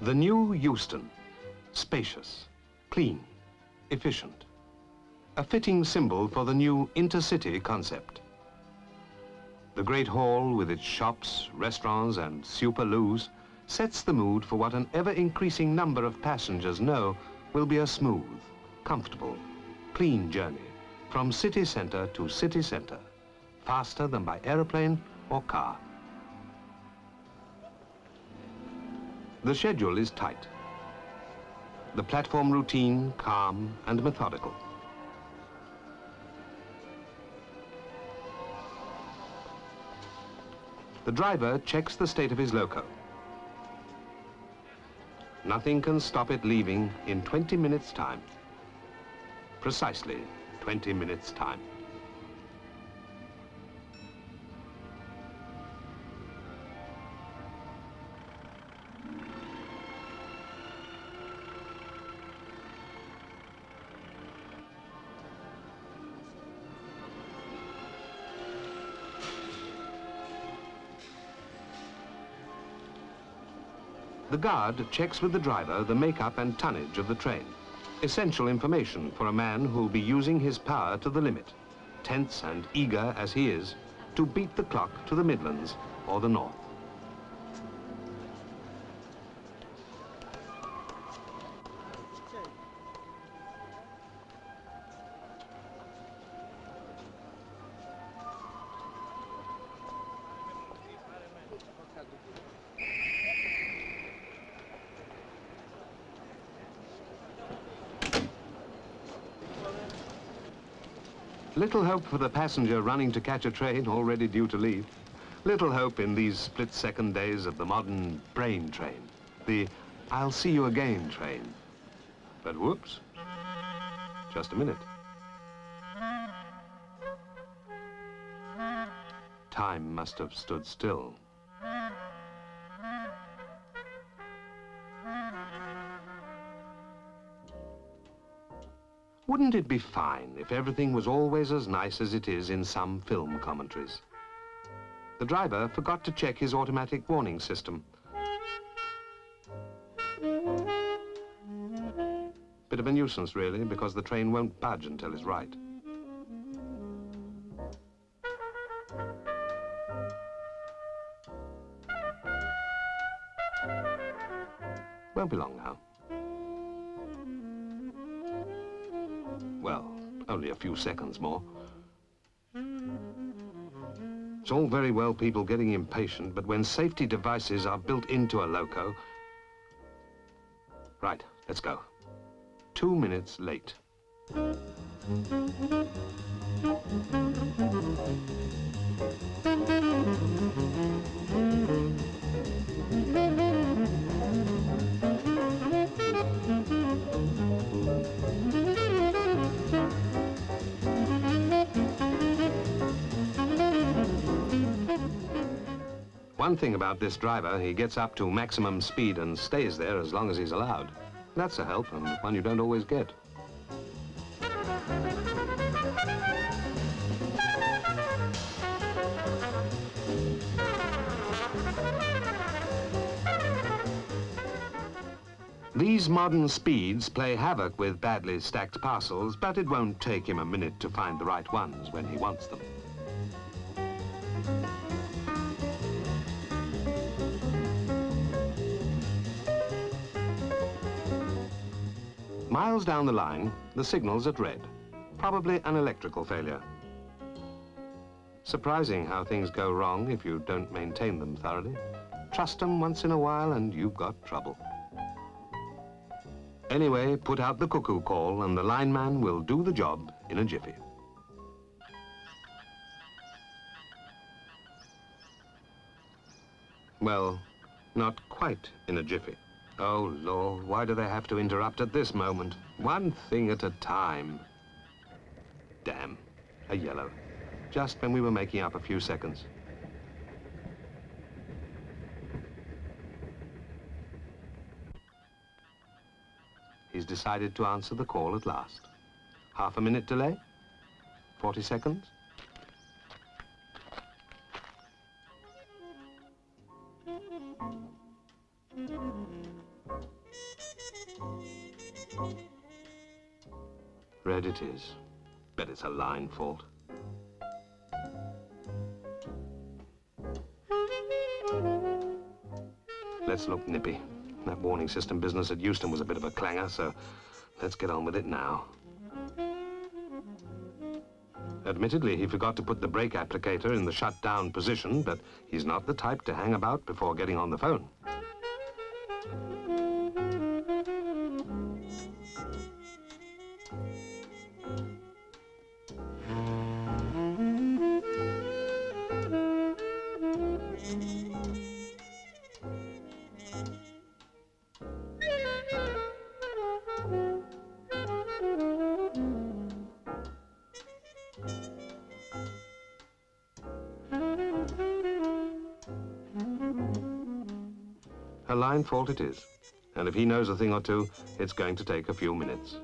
The new Euston, spacious, clean, efficient. A fitting symbol for the new intercity concept. The Great Hall with its shops, restaurants and super-loos sets the mood for what an ever-increasing number of passengers know will be a smooth, comfortable, clean journey from city centre to city centre, faster than by aeroplane or car. The schedule is tight. The platform routine, calm and methodical. The driver checks the state of his loco. Nothing can stop it leaving in 20 minutes' time. Precisely 20 minutes' time. The guard checks with the driver the makeup and tonnage of the train. Essential information for a man who'll be using his power to the limit, tense and eager as he is, to beat the clock to the Midlands or the North. Little hope for the passenger running to catch a train already due to leave. Little hope in these split-second days of the modern brain train, the I'll see you again train. But whoops, just a minute. Time must have stood still. Wouldn't it be fine if everything was always as nice as it is in some film commentaries? The driver forgot to check his automatic warning system. Bit of a nuisance, really, because the train won't budge until it's right. Won't be long now. Well, only a few seconds more. It's all very well people getting impatient, but when safety devices are built into a loco... Right, let's go. 2 minutes late. One thing about this driver, he gets up to maximum speed and stays there as long as he's allowed. That's a help, and one you don't always get. These modern speeds play havoc with badly stacked parcels, but it won't take him a minute to find the right ones when he wants them. Miles down the line, the signal's at red. Probably an electrical failure. Surprising how things go wrong if you don't maintain them thoroughly. Trust them once in a while and you've got trouble. Anyway, put out the cuckoo call and the lineman will do the job in a jiffy. Well, not quite in a jiffy. Oh, Lord, why do they have to interrupt at this moment? One thing at a time. Damn, a yellow. Just when we were making up a few seconds. He's decided to answer the call at last. Half a minute delay? 40 seconds? bread it is. Bet it's a line fault. Let's look nippy. That warning system business at Euston was a bit of a clanger, so let's get on with it now. Admittedly, he forgot to put the brake applicator in the shut-down position, but he's not the type to hang about before getting on the phone. A line fault it is, and if he knows a thing or two, it's going to take a few minutes.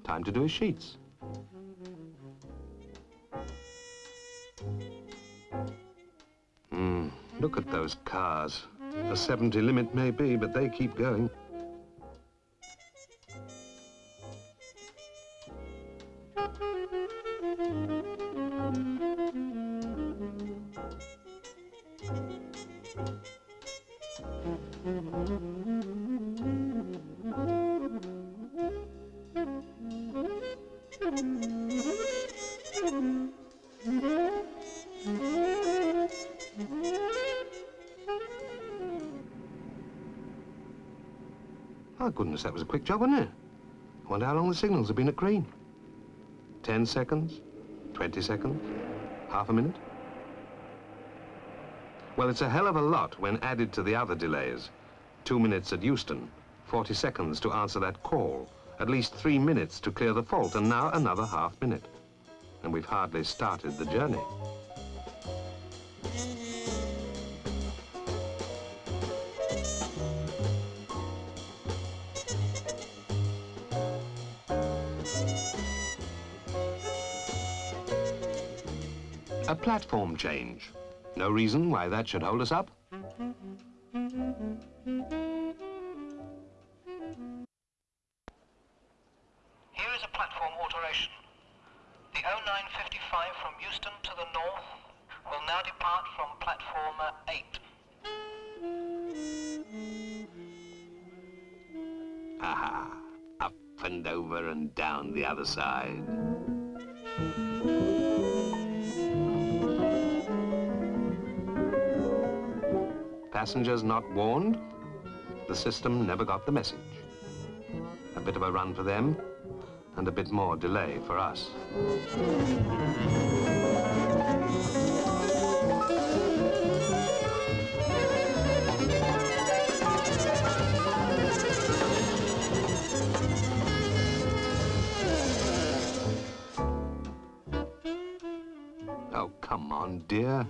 Time to do his sheets. Look at those cars. A 70 limit may be, but they keep going. Oh, goodness, that was a quick job, wasn't it? I wonder how long the signals have been at green. 10 seconds? 20 seconds? Half a minute? Well, it's a hell of a lot when added to the other delays. 2 minutes at Euston, 40 seconds to answer that call, at least 3 minutes to clear the fault, and now another half minute. And we've hardly started the journey. A platform change. No reason why that should hold us up. Here is a platform alteration. The 0955 from Euston to the north will now depart from platform 8. Aha, up and over and down the other side. Passengers not warned, the system never got the message. A bit of a run for them, and a bit more delay for us. Oh, come on, dear.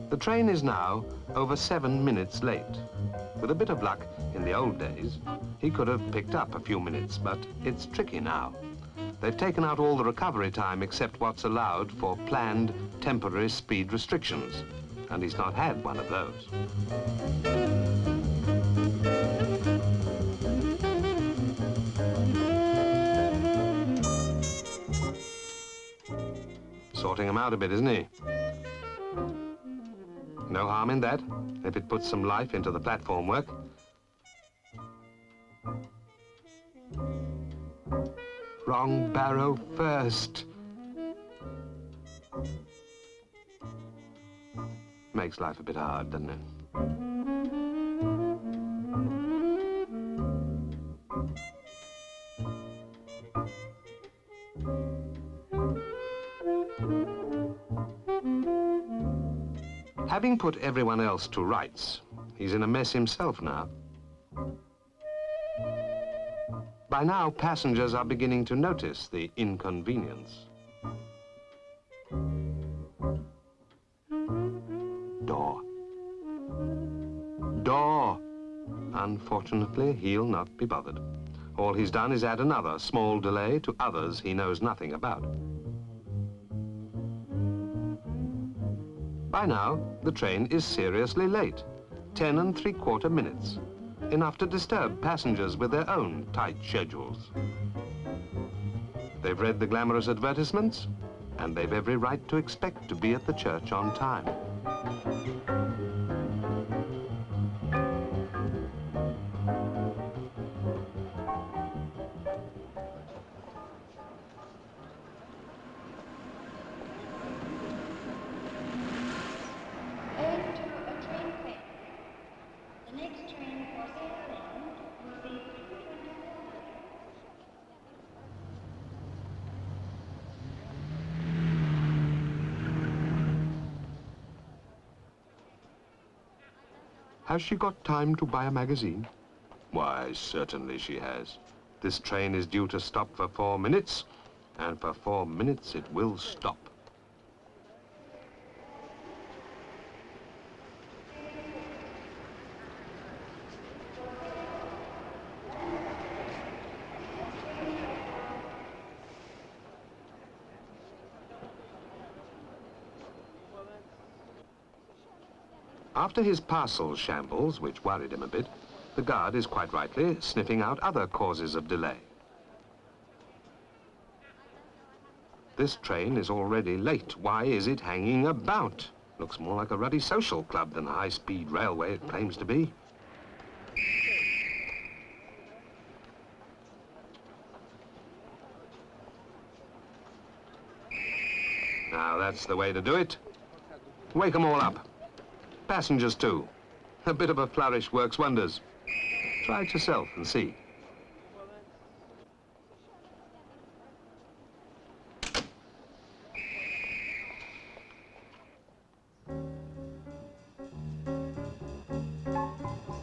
The train is now over 7 minutes late. With a bit of luck, in the old days, he could have picked up a few minutes, but it's tricky now. They've taken out all the recovery time except what's allowed for planned temporary speed restrictions, and he's not had one of those. Sorting him out a bit, isn't he? No harm in that, if it puts some life into the platform work. Wrong barrow first. Makes life a bit hard, doesn't it? Having put everyone else to rights, he's in a mess himself now. By now, passengers are beginning to notice the inconvenience. Door. Door. Unfortunately, he'll not be bothered. All he's done is add another small delay to others he knows nothing about. By now, the train is seriously late. 10 3/4 minutes. Enough to disturb passengers with their own tight schedules. They've read the glamorous advertisements, and they've every right to expect to be at the church on time. Has she got time to buy a magazine? Why, certainly she has. This train is due to stop for 4 minutes, and for 4 minutes it will stop. After his parcel shambles, which worried him a bit, the guard is quite rightly sniffing out other causes of delay. This train is already late. Why is it hanging about? Looks more like a ruddy social club than a high-speed railway it claims to be. Now that's the way to do it. Wake 'em all up. Passengers too. A bit of a flourish works wonders. Try it yourself and see.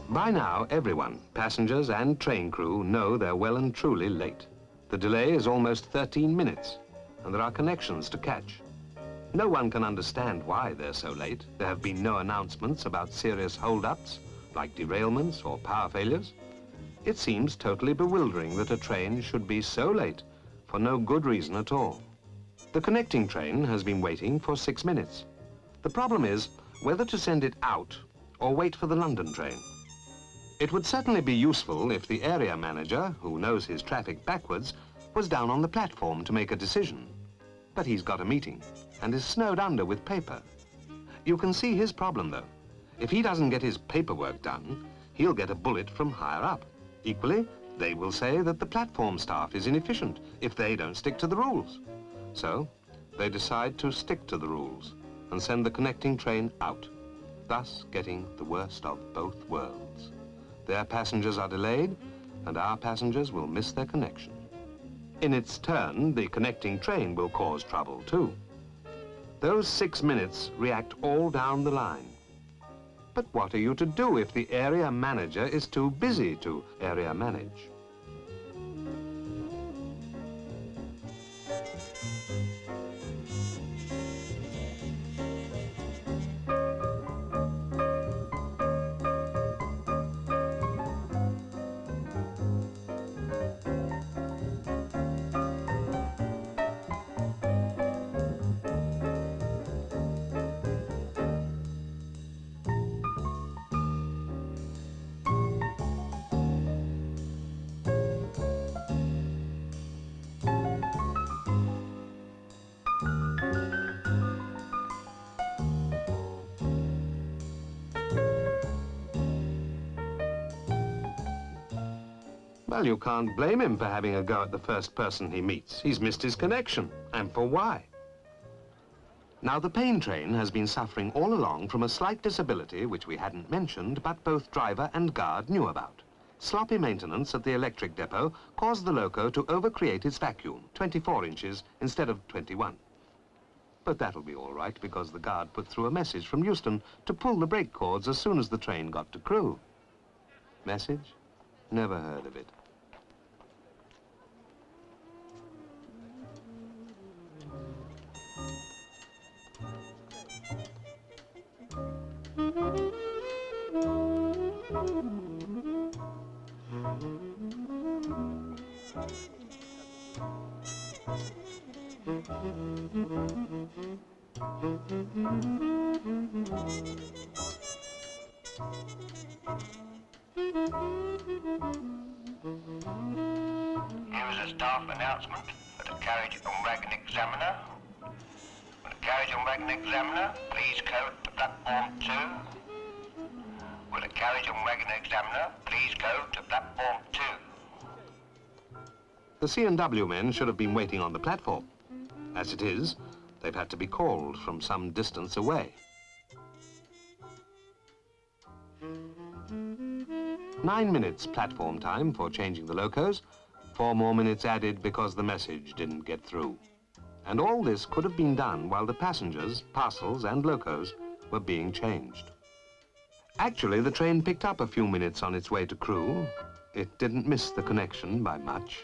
By now, everyone, passengers and train crew, know they're well and truly late. The delay is almost 13 minutes, and there are connections to catch. No one can understand why they're so late. There have been no announcements about serious hold-ups, like derailments or power failures. It seems totally bewildering that a train should be so late for no good reason at all. The connecting train has been waiting for 6 minutes. The problem is whether to send it out or wait for the London train. It would certainly be useful if the area manager, who knows his traffic backwards, was down on the platform to make a decision. But he's got a meeting and is snowed under with paper. You can see his problem, though. If he doesn't get his paperwork done, he'll get a bullet from higher up. Equally, they will say that the platform staff is inefficient if they don't stick to the rules. So, they decide to stick to the rules and send the connecting train out, thus getting the worst of both worlds. Their passengers are delayed, and our passengers will miss their connection. In its turn, the connecting train will cause trouble, too. Those 6 minutes react all down the line. But what are you to do if the area manager is too busy to area manage? Well, you can't blame him for having a go at the first person he meets. He's missed his connection, and for why? Now, the Pain train has been suffering all along from a slight disability which we hadn't mentioned, but both driver and guard knew about. Sloppy maintenance at the electric depot caused the loco to overcreate its vacuum, 24 inches instead of 21. But that'll be all right, because the guard put through a message from Euston to pull the brake cords as soon as the train got to Crewe. Message? Never heard of it. Here is a staff announcement for the carriage on wagon examiner. For the carriage on wagon examiner, please go to platform 2. For the carriage on wagon examiner, please go to platform 2. The C&W men should have been waiting on the platform. As it is, they've had to be called from some distance away. 9 minutes platform time for changing the locos, 4 more minutes added because the message didn't get through. And all this could have been done while the passengers, parcels and locos were being changed. Actually, the train picked up a few minutes on its way to Crewe. It didn't miss the connection by much.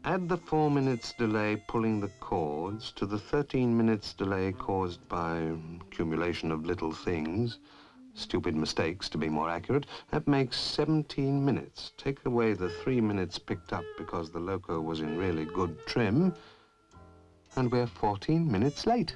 Add the 4 minutes delay pulling the cords to the 13 minutes delay caused by accumulation of little things, stupid mistakes to be more accurate. That makes 17 minutes. Take away the 3 minutes picked up because the loco was in really good trim, and we're 14 minutes late.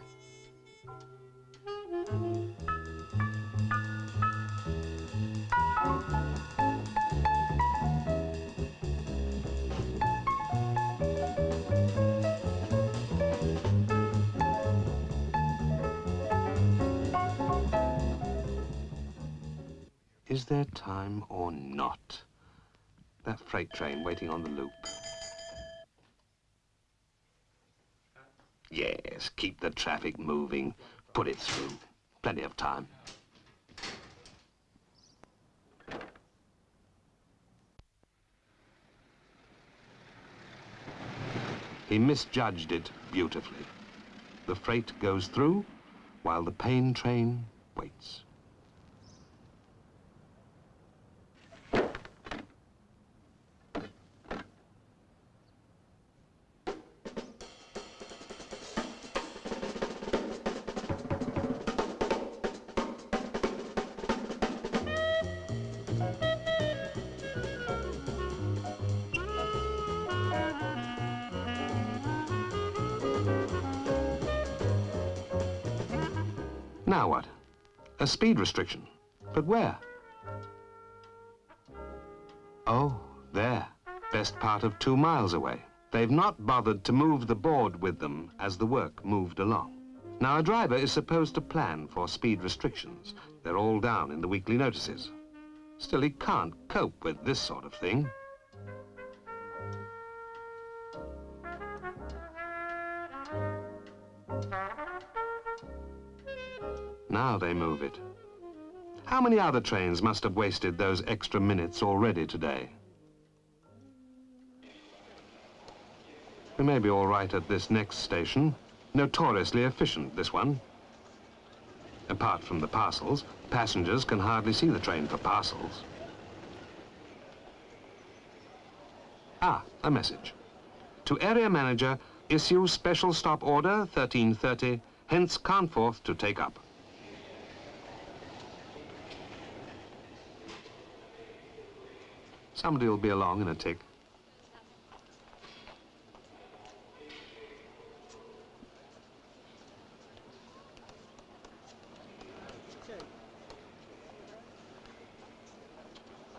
Is there time or not? That freight train waiting on the loop. Yes, keep the traffic moving. Put it through. Plenty of time. He misjudged it beautifully. The freight goes through while the pain train waits. Now what? A speed restriction. But where? Oh, there. Best part of 2 miles away. They've not bothered to move the board with them as the work moved along. Now, a driver is supposed to plan for speed restrictions. They're all down in the weekly notices. Still, he can't cope with this sort of thing. Now they move it. How many other trains must have wasted those extra minutes already today? We may be all right at this next station. Notoriously efficient, this one. Apart from the parcels, passengers can hardly see the train for parcels. Ah, a message. To area manager, issue special stop order 1330, hence Carnforth to take up. Somebody will be along in a tick.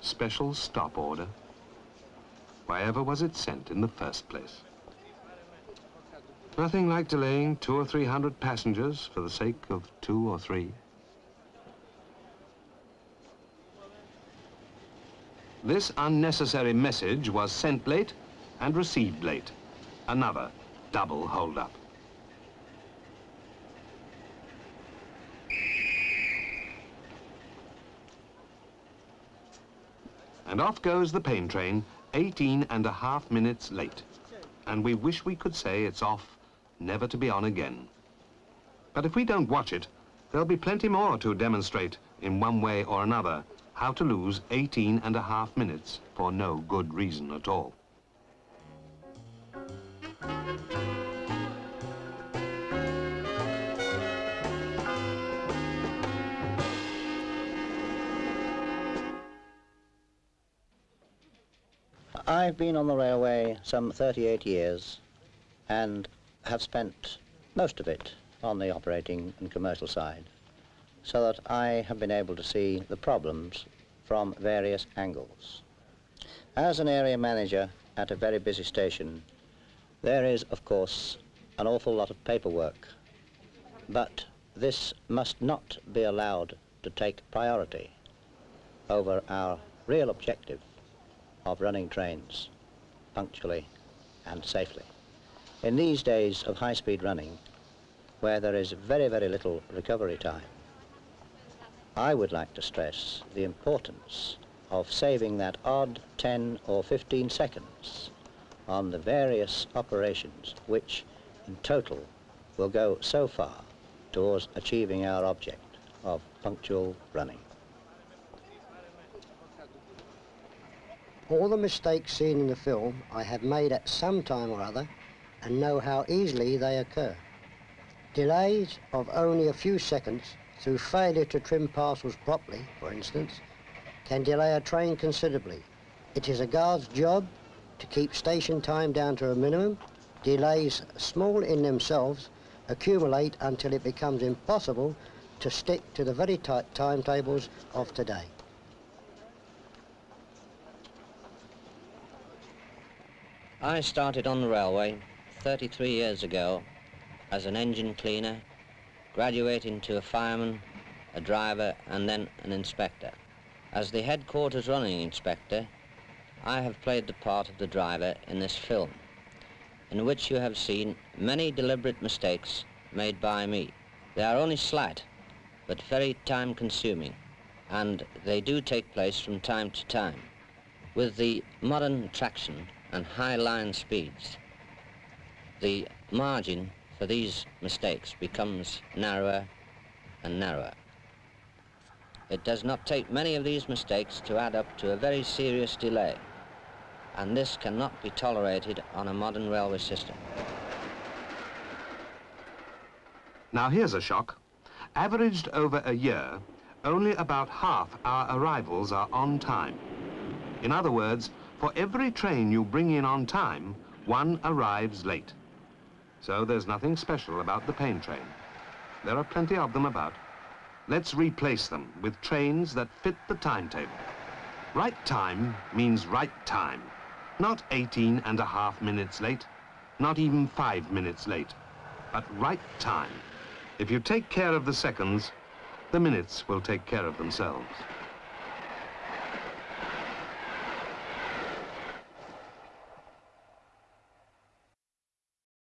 Special stop order. Wherever was it sent in the first place? Nothing like delaying 200 or 300 passengers for the sake of 2 or 3. This unnecessary message was sent late and received late. Another double hold-up. And off goes the pain train, 18.5 minutes late. And we wish we could say it's off, never to be on again. But if we don't watch it, there'll be plenty more to demonstrate in one way or another how to lose 18.5 minutes for no good reason at all. I've been on the railway some 38 years, and have spent most of it on the operating and commercial side, so that I have been able to see the problems from various angles. As an area manager at a very busy station, there is, of course, an awful lot of paperwork, but this must not be allowed to take priority over our real objective of running trains punctually and safely. In these days of high-speed running, where there is very, very little recovery time, I would like to stress the importance of saving that odd 10 or 15 seconds on the various operations which, in total, will go so far towards achieving our object of punctual running. All the mistakes seen in the film I have made at some time or other and know how easily they occur. Delays of only a few seconds through failure to trim parcels properly, for instance, can delay a train considerably. It is a guard's job to keep station time down to a minimum. Delays, small in themselves, accumulate until it becomes impossible to stick to the very tight timetables of today. I started on the railway 33 years ago as an engine cleaner, graduating to a fireman, a driver, and then an inspector. As the headquarters running inspector, I have played the part of the driver in this film, in which you have seen many deliberate mistakes made by me. They are only slight, but very time-consuming, and they do take place from time to time. With the modern traction and high line speeds, the margin for these mistakes becomes narrower and narrower. It does not take many of these mistakes to add up to a very serious delay, and this cannot be tolerated on a modern railway system. Now here's a shock. Averaged over a year, only about half our arrivals are on time. In other words, for every train you bring in on time, one arrives late. So there's nothing special about the Paine train. There are plenty of them about. Let's replace them with trains that fit the timetable. Right time means right time. Not 18.5 minutes late, not even 5 minutes late, but right time. If you take care of the seconds, the minutes will take care of themselves.